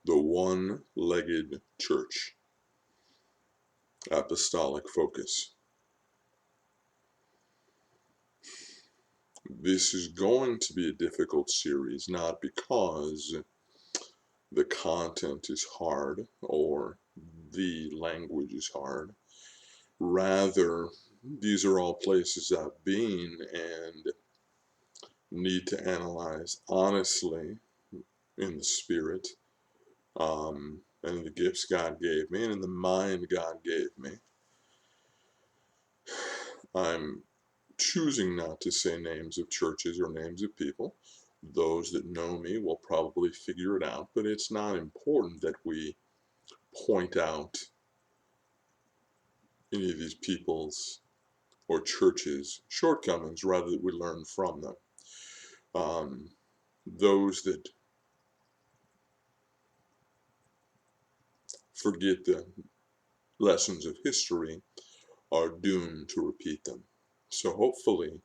The one-legged church. Apostolic focus. This is going to be a difficult series, not because the content is hard or the language is hard. Rather, these are all places I've been and need to analyze honestly in the spirit, and the gifts God gave me and in the mind God gave me. I'm choosing not to say names of churches or names of people. Those that know me will probably figure it out, but it's not important that we point out any of these people's or churches' shortcomings, rather that we learn from them. Those that forget the lessons of history are doomed to repeat them. So hopefully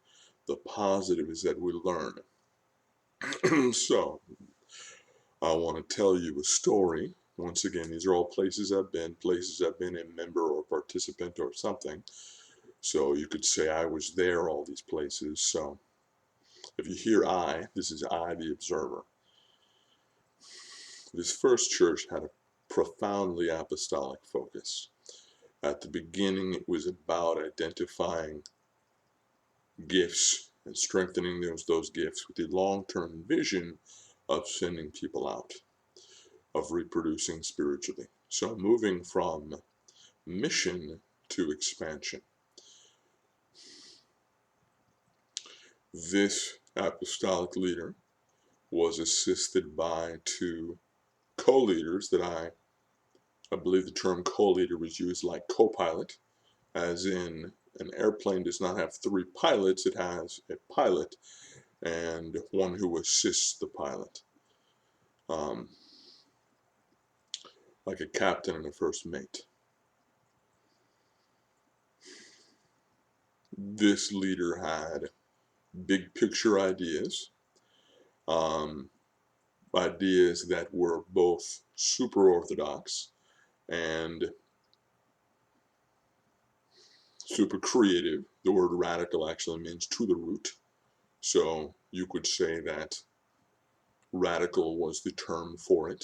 the positive is that we learn. So I want to tell you a story. Once again, these are all places I've been a member or participant or something. So you could say I was there, all these places. So if you hear I, this is I, the observer. This first church had a profoundly apostolic focus. At the beginning, it was about identifying gifts and strengthening those gifts with the long-term vision of sending people out, of reproducing spiritually. So moving from mission to expansion. This apostolic leader was assisted by two co-leaders that I believe the term co-leader was used like co-pilot, as in an airplane does not have three pilots, it has a pilot and one who assists the pilot, like a captain and a first mate. This leader had big picture ideas, ideas that were both super orthodox and super creative. The word radical actually means to the root. So you could say that radical was the term for it.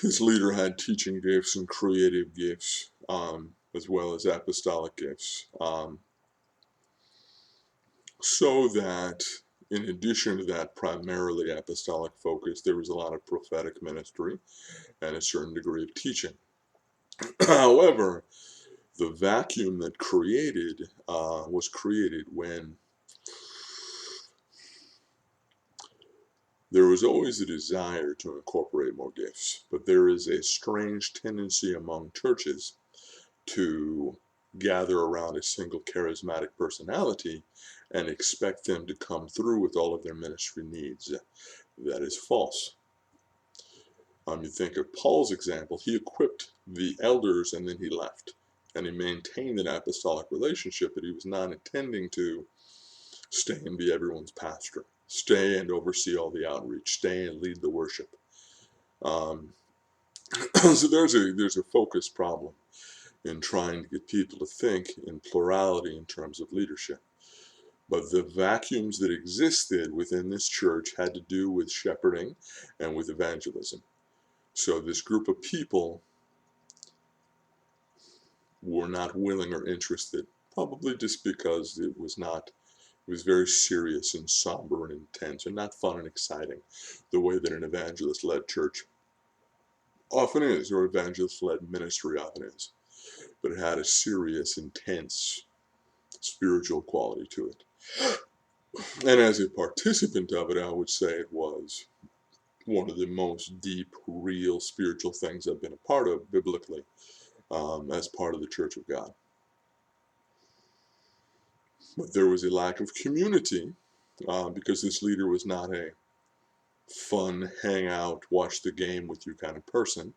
His leader had teaching gifts and creative gifts, as well as apostolic gifts. So that in addition to that primarily apostolic focus, there was a lot of prophetic ministry and a certain degree of teaching. However, the vacuum that was created when there was always a desire to incorporate more gifts, but there is a strange tendency among churches to gather around a single charismatic personality and expect them to come through with all of their ministry needs. That is false. You think of Paul's example, he equipped the elders and then he left. And he maintained an apostolic relationship, but he was not intending to stay and be everyone's pastor, stay and oversee all the outreach, stay and lead the worship. So there's a focus problem in trying to get people to think in plurality in terms of leadership. But the vacuums that existed within this church had to do with shepherding and with evangelism. So this group of people were not willing or interested, probably just because it was very serious and somber and intense and not fun and exciting, the way that an evangelist-led church often is, or evangelist-led ministry often is. But it had a serious, intense spiritual quality to it. And as a participant of it, I would say it was one of the most deep, real spiritual things I've been a part of biblically, as part of the Church of God. But there was a lack of community, because this leader was not a fun, hang out, watch the game with you kind of person.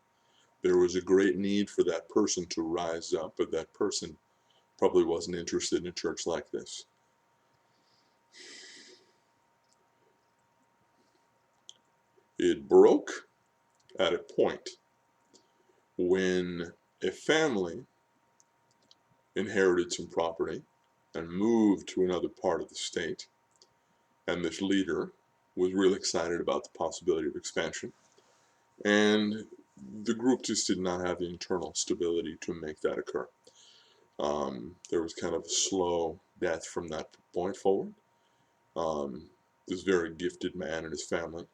There was a great need for that person to rise up, but that person probably wasn't interested in a church like this. It broke at a point when a family inherited some property and moved to another part of the state, and this leader was really excited about the possibility of expansion, and the group just did not have the internal stability to make that occur. There was kind of a slow death from that point forward. This very gifted man and his family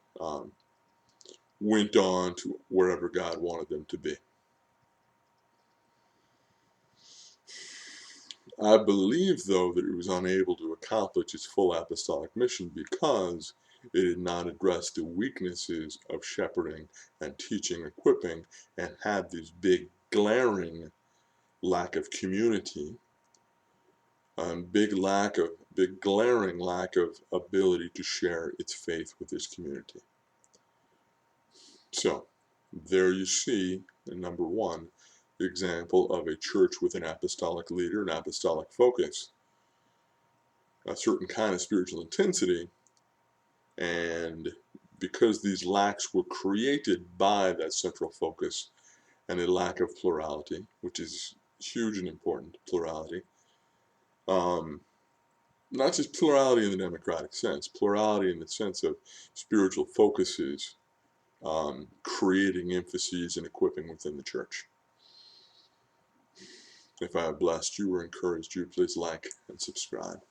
went on to wherever God wanted them to be. I believe, though, that it was unable to accomplish its full apostolic mission because it did not address the weaknesses of shepherding and teaching, equipping, and had this big glaring lack of community, big glaring lack of ability to share its faith with its community. So, there you see, number one, the example of a church with an apostolic leader, an apostolic focus, a certain kind of spiritual intensity, and because these lacks were created by that central focus and a lack of plurality, which is huge and important, plurality, not just plurality in the democratic sense, plurality in the sense of spiritual focuses, creating emphases and equipping within the church. If I have blessed you or encouraged you, please like and subscribe.